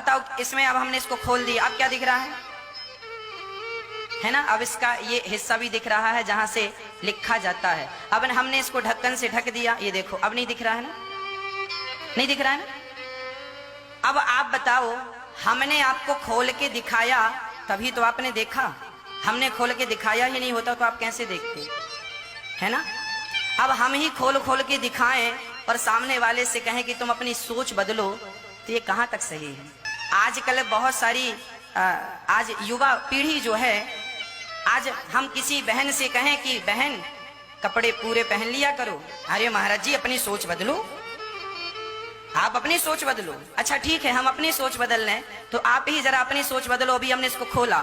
बताओ इसमें अब हमने इसको खोल दिया, अब क्या दिख रहा है ना? अब इसका ये हिस्सा भी दिख रहा है जहां से लिखा जाता है। अब हमने इसको ढक्कन से ढक दिया, ये देखो अब नहीं दिख रहा है ना, नहीं दिख रहा है ना। अब आप बताओ, हमने आपको खोल के दिखाया तभी तो आपने देखा, हमने खोल के दिखाया ही नहीं होता तो आप कैसे देखते, है ना? अब हम ही खोल खोल के दिखाएं और सामने वाले से कहें कि तुम अपनी सोच बदलो, तो ये कहां तक सही है? आजकल बहुत सारी आज युवा पीढ़ी जो है, आज हम किसी बहन से कहें कि बहन कपड़े पूरे पहन लिया करो, अरे महाराज जी अपनी सोच बदलो, आप अपनी सोच बदलो। अच्छा ठीक है, हम अपनी सोच बदल लें, तो आप ही जरा अपनी सोच बदलो। अभी हमने इसको खोला,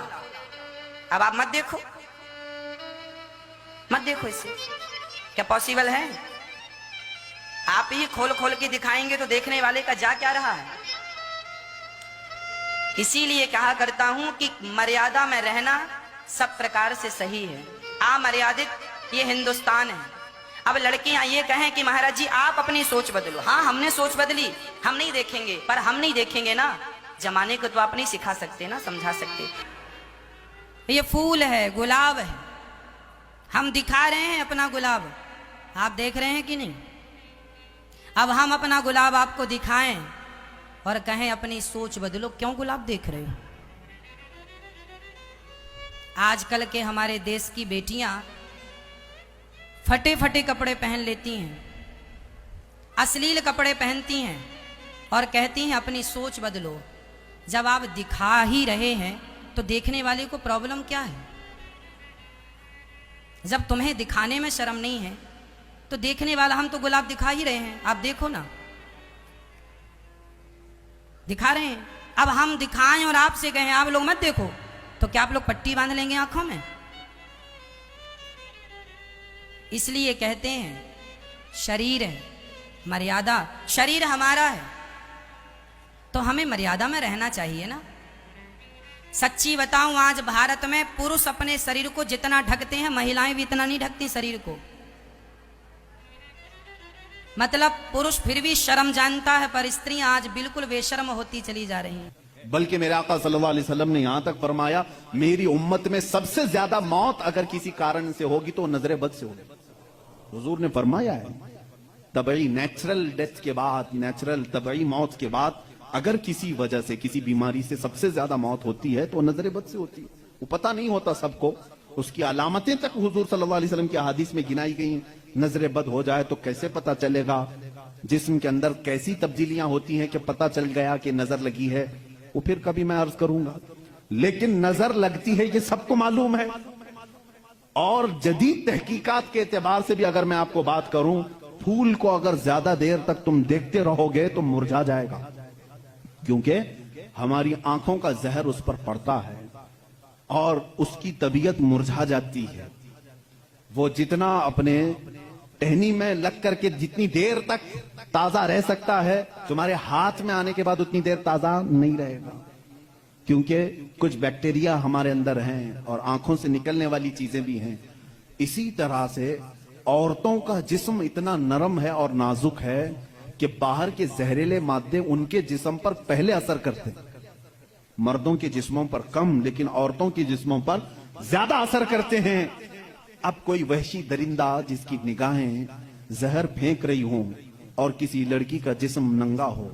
अब आप मत देखो, मत देखो, इसे क्या पॉसिबल है? आप ही खोल खोल के दिखाएंगे तो देखने वाले का जा क्या रहा है? इसीलिए कहा करता हूं कि मर्यादा में रहना सब प्रकार से सही है। अमर्यादित ये हिंदुस्तान है। अब लड़कियां ये कहें कि महाराज जी आप अपनी सोच बदलो, हाँ हमने सोच बदली, हम नहीं देखेंगे, पर हम नहीं देखेंगे ना, जमाने को तो आप नहीं सिखा सकते ना, समझा सकते। ये फूल है, गुलाब है, हम दिखा रहे हैं अपना गुलाब, आप देख रहे हैं कि नहीं? अब हम अपना गुलाब आपको दिखाएं और कहें अपनी सोच बदलो, क्यों गुलाब देख रहे हो? आजकल के हमारे देश की बेटियां फटे फटे कपड़े पहन लेती हैं, अश्लील कपड़े पहनती हैं और कहती हैं अपनी सोच बदलो। जब आप दिखा ही रहे हैं तो देखने वाले को प्रॉब्लम क्या है? जब तुम्हें दिखाने में शर्म नहीं है तो देखने वाला, हम तो गुलाब दिखा ही रहे हैं, आप देखो ना, दिखा रहे हैं। अब हम दिखाएं और आपसे कहें आप लोग मत देखो, तो क्या आप लोग पट्टी बांध लेंगे आंखों में? इसलिए कहते हैं शरीर है, मर्यादा, शरीर हमारा है तो हमें मर्यादा में रहना चाहिए ना। सच्ची बताऊं, आज भारत में पुरुष अपने शरीर को जितना ढकते हैं, महिलाएं भी इतना नहीं ढकती शरीर को। मतलब पुरुष फिर भी शर्म जानता है, पर स्त्रियां आज बिल्कुल बेशर्म होती चली जा रही हैं। बल्कि मेरे आका सल्लल्लाहु अलैहि वसल्लम ने यहां तक फरमाया, मेरी उम्मत में सबसे ज्यादा मौत अगर किसी कारण से होगी तो नजर बद से होगी। हुजूर ने फरमाया है, तबई नेचुरल डेथ के बाद, नेचुरल तबई मौत के बाद अगर किसी वजह से, किसी बीमारी से सबसे ज्यादा मौत होती है तो नजर बद से होती है। वो पता नहीं होता सबको, उसकी अलामतें तक हुजूर सल्लल्लाहु अलैहि वसल्लम की अहादीस में गिनाई गई हैं। नजर बद हो जाए तो कैसे पता चलेगा? जिस्म के अंदर कैसी तब्दीलियां होती हैं कि पता चल गया कि नजर लगी है, वो फिर कभी मैं अर्ज करूंगा। लेकिन नजर लगती है ये सबको मालूम है। और जदीद तहकीकात के एतबार से भी अगर मैं आपको बात करूं, फूल को अगर ज्यादा देर तक तुम देखते रहोगे तो मुरझा जाएगा, क्योंकि हमारी आंखों का जहर उस पर पड़ता है और उसकी तबीयत मुरझा जाती है। वो जितना अपने टहनी में लग करके जितनी देर तक ताजा रह सकता है, तुम्हारे हाथ में आने के बाद उतनी देर ताजा नहीं रहेगा, क्योंकि कुछ बैक्टीरिया हमारे अंदर हैं और आंखों से निकलने वाली चीजें भी हैं। इसी तरह से औरतों का जिस्म इतना नरम है और नाजुक है कि बाहर के जहरीले मादे उनके जिस्म पर पहले असर करते हैं। मर्दों के जिस्मों पर कम, लेकिन औरतों के जिस्मों पर ज्यादा असर करते हैं। अब कोई वहशी दरिंदा जिसकी निगाहें जहर फेंक रही हों और किसी लड़की का जिस्म नंगा हो,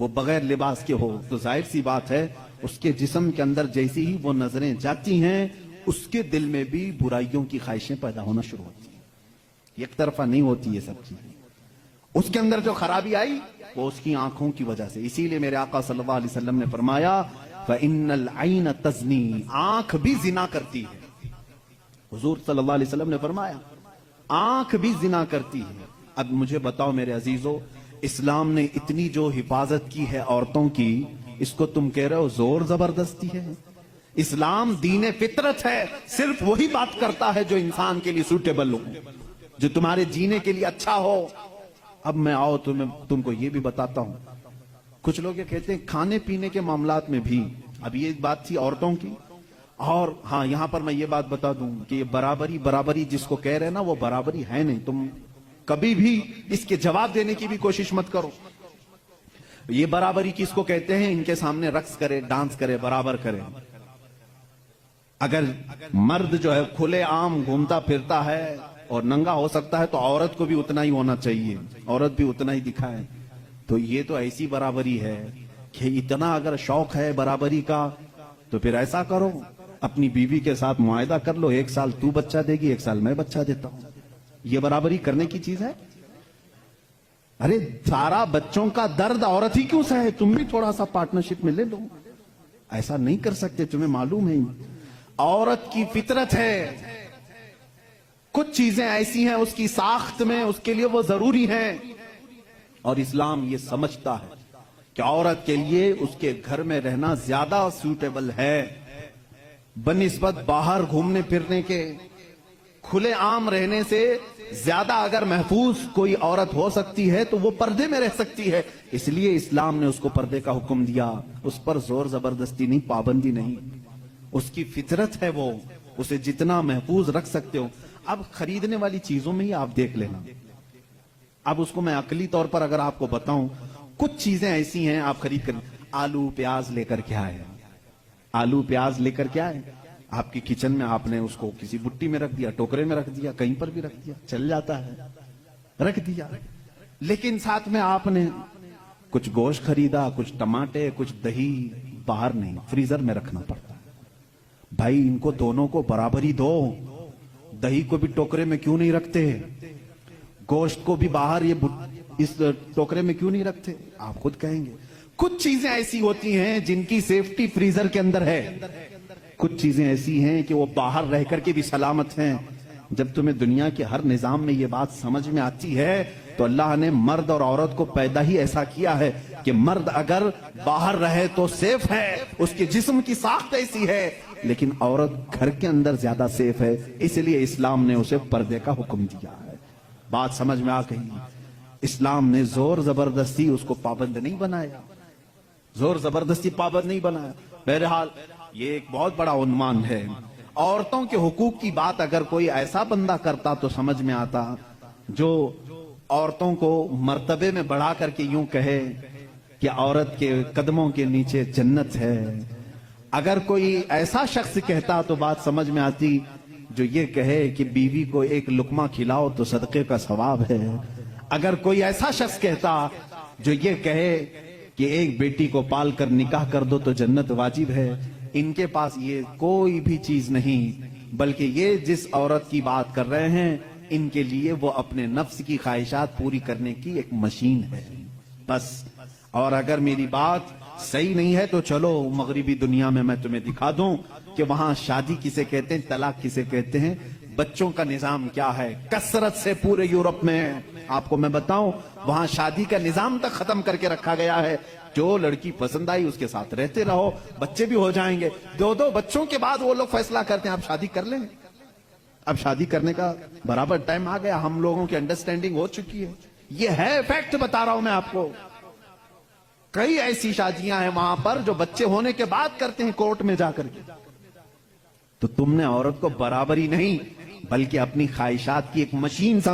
वो बगैर लिबास के हो, तो जाहिर सी बात है उसके जिस्म के अंदर जैसी ही वो नजरें जाती हैं, उसके दिल में भी बुराइयों की ख्वाहिशें पैदा होना शुरू होती हैं। एक तरफा नहीं होती ये सब चीजें। उसके अंदर जो खराबी आई वो उसकी आंखों की वजह से। इसीलिए मेरे आका सल्लल्लाहु अलैहि वसल्लम ने फरमाया, फइन्नल ऐन तज़नी, आंख भी जिना करती है। हुजूर सल्लल्लाहु अलैहि वसल्लम ने फरमाया आंख भी जिना करती है। अब मुझे बताओ मेरे अजीजों, इस्लाम ने इतनी जो हिफाजत की है औरतों की, इसको तुम कह रहे हो जोर जबरदस्ती है? इस्लाम दीन फितरत है, सिर्फ वही बात करता है जो इंसान के लिए सूटेबल हो, जो तुम्हारे जीने के लिए अच्छा हो। अब मैं आओ तो मैं तुमको ये भी बताता हूं, कुछ लोग ये कहते हैं खाने पीने के मामलात में भी, अब ये बात थी औरतों की। और हाँ, यहां पर मैं ये बात बता दूं कि ये बराबरी बराबरी जिसको कह रहे हैं ना, वो बराबरी है नहीं। तुम कभी भी इसके जवाब देने की भी कोशिश मत करो। ये बराबरी किसको कहते हैं? इनके सामने रक्स करे, डांस करे, बराबर करे। अगर मर्द जो है खुले आम घूमता फिरता है और नंगा हो सकता है, तो औरत को भी उतना ही होना चाहिए, औरत भी उतना ही दिखाए। तो ये तो ऐसी बराबरी है कि इतना अगर शौक है बराबरी का, तो फिर ऐसा करो, अपनी बीवी के साथ मुआयदा कर लो, 1 साल तू बच्चा देगी, 1 साल मैं बच्चा देता हूं। ये बराबरी करने की चीज है? अरे सारा बच्चों का दर्द औरत ही क्यों सहे? तुम भी थोड़ा सा पार्टनरशिप में ले लो। ऐसा नहीं कर सकते, तुम्हें मालूम है औरत की फितरत है, कुछ चीजें ऐसी हैं उसकी साख्त में, उसके लिए वो जरूरी हैं। और इस्लाम ये समझता है कि औरत के लिए उसके घर में रहना ज्यादा सूटेबल है बनिस्बत बाहर घूमने फिरने के। खुले आम रहने से ज्यादा अगर महफूज कोई औरत हो सकती है तो वो पर्दे में रह सकती है। इसलिए इस्लाम ने उसको पर्दे का हुक्म दिया। उस पर जोर जबरदस्ती नहीं, पाबंदी नहीं, उसकी फितरत है वो, उसे जितना महफूज रख सकते हो। अब खरीदने वाली चीजों में ही आप देख लेना। अब उसको मैं अकली तौर पर अगर आपको बताऊं, कुछ चीजें ऐसी हैं आप खरीद कर, आलू प्याज लेकर के आए, आलू प्याज लेकर के आए, आपकी किचन में आपने उसको किसी बुट्टी में रख दिया, टोकरे में रख दिया, कहीं पर भी रख दिया, चल जाता है, रख दिया। लेकिन साथ में आपने कुछ गोश्त खरीदा, कुछ टमाटे, कुछ दही, बाहर नहीं, फ्रीजर में रखना पड़ता है। भाई इनको दोनों को बराबरी दो। दही को भी टोकरे में क्यों नहीं रखते? गोश्त को भी बाहर ये इस टोकरे में क्यों नहीं रखते? आप खुद कहेंगे। कुछ चीजें ऐसी होती हैं जिनकी सेफ्टी फ्रीजर के अंदर है, कुछ चीजें ऐसी हैं कि वो बाहर रह करके भी सलामत हैं। जब तुम्हें दुनिया के हर निजाम में ये बात समझ में आती है, तो अल्लाह ने मर्द और औरत को पैदा ही ऐसा किया है कि मर्द अगर बाहर रहे तो सेफ है, उसके जिस्म की साख्त ऐसी है, लेकिन औरत घर के अंदर ज्यादा सेफ है। इसलिए इस्लाम ने उसे पर्दे का हुक्म दिया है। बात समझ में आ गई? इस्लाम ने जोर जबरदस्ती उसको पाबंद नहीं बनाया, जोर जबरदस्ती पाबंद नहीं बनाया। बहरहाल ये एक बहुत बड़ा उन्मान है। औरतों के हुकूक की बात अगर कोई ऐसा बंदा करता तो समझ में आता, जो औरतों को मर्तबे में बढ़ा करके यूं कहे कि औरत के कदमों के नीचे जन्नत है। अगर कोई ऐसा शख्स कहता तो बात समझ में आती, जो ये कहे कि बीवी को एक लुकमा खिलाओ तो सदके का सवाब है। अगर कोई ऐसा शख्स कहता जो ये कहे कि एक बेटी को पाल कर निकाह कर दो तो जन्नत वाजिब है, इनके पास ये कोई भी चीज नहीं, बल्कि ये जिस औरत की बात कर रहे हैं, इनके लिए वो अपने नफ्स की ख्वाहिशात पूरी करने की एक मशीन है बस। और अगर मेरी बात सही नहीं है तो चलो मगरिबी दुनिया में मैं तुम्हें दिखा दूं कि वहां शादी किसे कहते हैं, तलाक किसे कहते हैं, बच्चों का निजाम क्या है। कसरत से पूरे यूरोप में आपको मैं बताऊं, वहां शादी का निजाम तक खत्म करके रखा गया है। जो लड़की पसंद आई उसके साथ रहते रहो, बच्चे भी हो जाएंगे। 2-2 बच्चों के बाद वो लोग फैसला करते हैं आप शादी कर लें। अब शादी करने का बराबर टाइम आ गया, हम लोगों की अंडरस्टैंडिंग हो चुकी है। ये है फैक्ट बता रहा हूं मैं आपको। कई ऐसी शादियां हैं वहां पर जो बच्चे होने के बाद करते हैं कोर्ट में जाकर के। तो तुमने औरत को बराबरी नहीं बल्कि अपनी ख्वाहिशात की एक मशीन